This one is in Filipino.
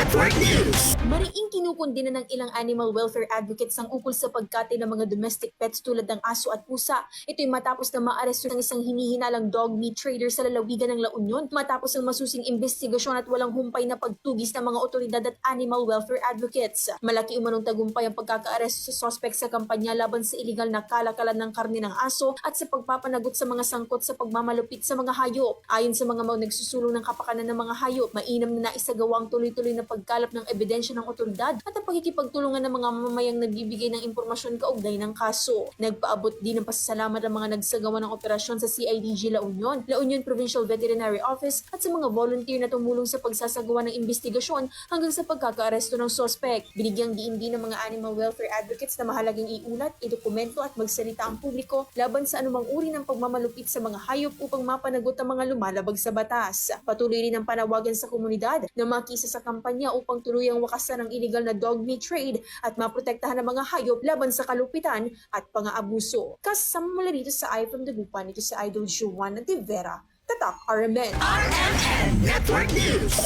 Network News. Mariing kinukundina ng ilang animal welfare advocates ang ukol sa pagkatay ng mga domestic pets tulad ng aso at pusa. Ito'y matapos na maaresto ng isang hinihinalang dog meat trader sa lalawigan ng La Union matapos ang masusing investigasyon at walang humpay na pagtugis ng mga otoridad at animal welfare advocates. Malaki umanong tagumpay ang pagkakaaresto sa suspect sa kampanya laban sa iligal na kalakalan ng karne ng aso at sa pagpapanagot sa mga sangkot sa pagmamalupit sa mga hayop. Ayon sa mga nagsusulong ng kapakanan ng mga hayop, mainam na naisagawa ang tuloy-tuloy na pagkalap ng ebidensya ng otoridad at ang pagkikipagtulungan ng mga mamamayang nagbibigay ng impormasyon kaugnay ng kaso. Nagpaabot din ng pasasalamat ang mga nagsagawa ng operasyon sa CIDG La Union Provincial Veterinary Office at sa mga volunteer na tumulong sa pagsasagawa ng investigasyon hanggang sa pagkakaaresto ng suspect. Binigyang diin din ng mga animal welfare advocates na mahalagang iulat, idokumento at magsalita ang publiko laban sa anumang uri ng pagmamalupit sa mga hayop upang mapanagot ang mga lumalabag sa batas. Patuloy rin ang panawagan sa komunidad na makisa sa kampanya upang tuluyang wakasan ang illegal na dog meat trade at maprotektahan ang mga hayop laban sa kalupitan at pang-aabuso. Kasama mula dito sa Eye from the Lupa, nito sa Idol Juan de Vera, Tatak RMN. RMN Network News.